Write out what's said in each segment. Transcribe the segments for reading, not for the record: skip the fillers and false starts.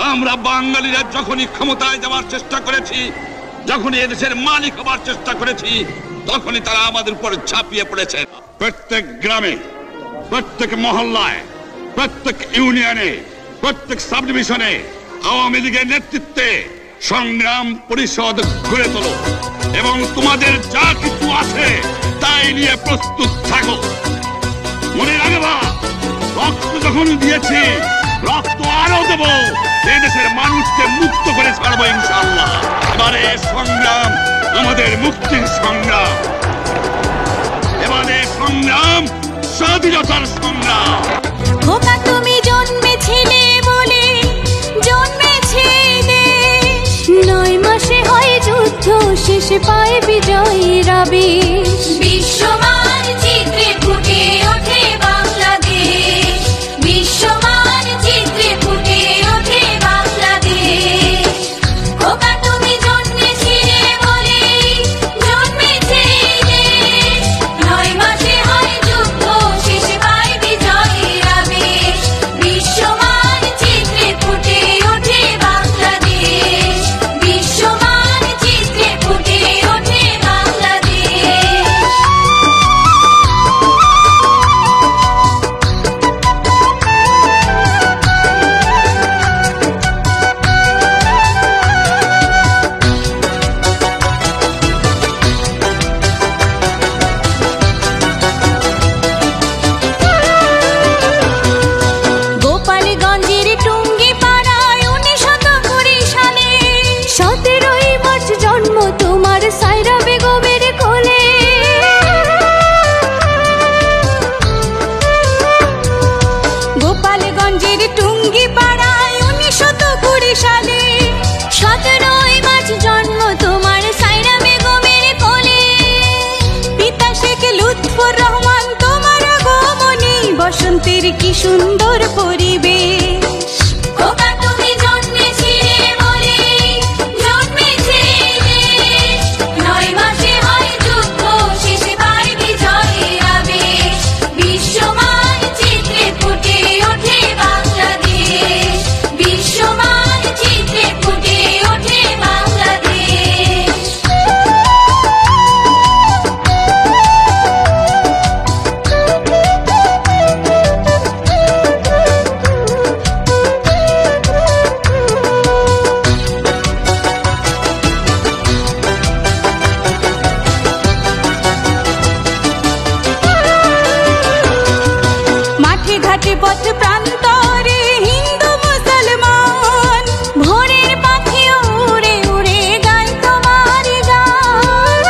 আমরা বাঙালিরা যখনই ক্ষমতায় যাওয়ার চেষ্টা করেছি, যখনই এদেশের মালিক হবার চেষ্টা করেছি, তখনই তারা আমাদের উপর ঝাঁপিয়ে পড়েছে। প্রত্যেক গ্রামে, প্রত্যেক মহল্লায়, প্রত্যেক ইউনিয়নে, প্রত্যেক সাব ডিভিশনে আওয়ামী লীগের নেতৃত্বে সংগ্রাম পরিষদ গড়ে তোলো এবং তোমাদের যা কিছু আছে তাই নিয়ে প্রস্তুত থাকো। মনে রাখবা, রক্ত যখন দিয়েছি, রক্ত আরো দেব। এই দেশের মানুষকে মুক্ত করে ছাড়বো ইনশাআল্লাহ। এবারে সংগ্রাম আমাদের মুক্তির সংগ্রাম, এবারে সংগ্রাম স্বাধীনতার সংগ্রাম। খোকা তুমি জন্মেছিলে বলে জন্মেছে দেশ, 9 মাসে হয় যুদ্ধ, শেষে পায় বিজয়ের আবেশ। বিশ্বমান চিত্রে ফুটে ওঠে বাংলাদেশ, বিশ্বমান চিত্রে ফুটে ওঠে বাংলাদেশ। খোকা তুমি জন্মেছিলে বলে জন্মেছে দেশ, 9 মাসে হয় যুদ্ধ, শেষে পায় বিজয়ের আবেশ। বিশ্বমান চিত্রে ফুটে ওঠে বাংলাদেশ, বিশ্বমান চিত্রে ফুটে ওঠে বাংলাদেশ। গোপালগঞ্জের টুঙ্গি পাড়ায় 1920 সালে 17ই মার্চ জন্ম তোমার সায়রা বেগমের কোলে। গোপালগঞ্জের টুঙ্গি পাড়ায় 1920 সালে 17ই মার্চ জন্ম তোমার সায়রা বেগমের কোলে। পিতা শেখ লুৎফর রহমান তোমার আগমনে বসন্তের কি সুন্দর পরিবেশ। খোকা তুমি জন্মেছিলে বলে জন্মেছে দেশ, 9 মাসে হয় যুদ্ধ, শেষে পায় বিজয়ের আবেশ। বিশ্বমান চিত্রে ফুটে ওঠে বাংলাদেশ, বিশ্বমান চিত্রে ফুটে ওঠে বাংলাদেশ। মাঠে ঘাটে পথ প্রান্তরে হিন্দু মুসলমান, ভোরের পাখি উড়ে উড়ে গায় তোমার গান।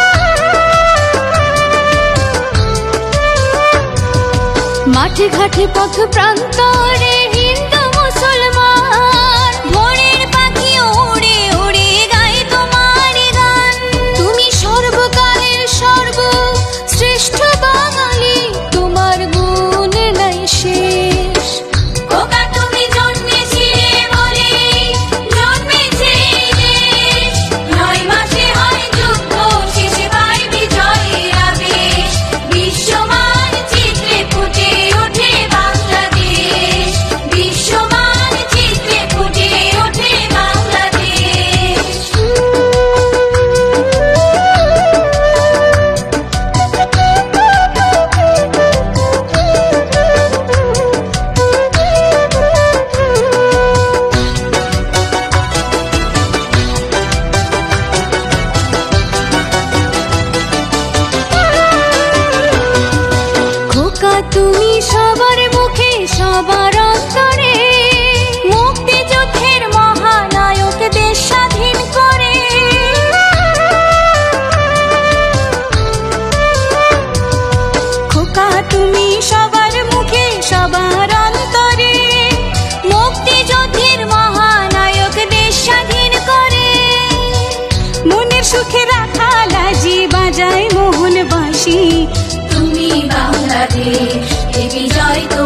মাঠে ঘাটে পথ প্রান্তরে হিন্দু মুসলমান, ভোরের পাখি উড়ে উড়ে গায় তোমার গান। তুমি সর্বকালের সর্বশ্রেষ্ঠ বাঙালি, তোমার গুণ নাই শেষ। খোকা তুমি জন্মেছিলে বলে জন্মেছে দেশ, 9 মাসে হয় যুদ্ধ, শেষে পায় বিজয়ের আবেশ। বিশ্বমান চিত্রে ফুটে ওঠে বাংলাদেশ, বিশ্বমান চিত্রে ফুটে ওঠে বাংলাদেশ। খোকা তুমি সবার মুখে সবার অন্তরে মুক্তিযুদ্ধের মহানায়ক, দেশ স্বাধীন করে। খোকা তুমি সবার মুখে সবার অন্তরে মুক্তিযুদ্ধের মহানায়ক, দেশ স্বাধীন করে। মনের সুখে রাখা লাজি বাজায় মোহনবাসী, তুমি বাংলাদেশ, এ বিজয় তো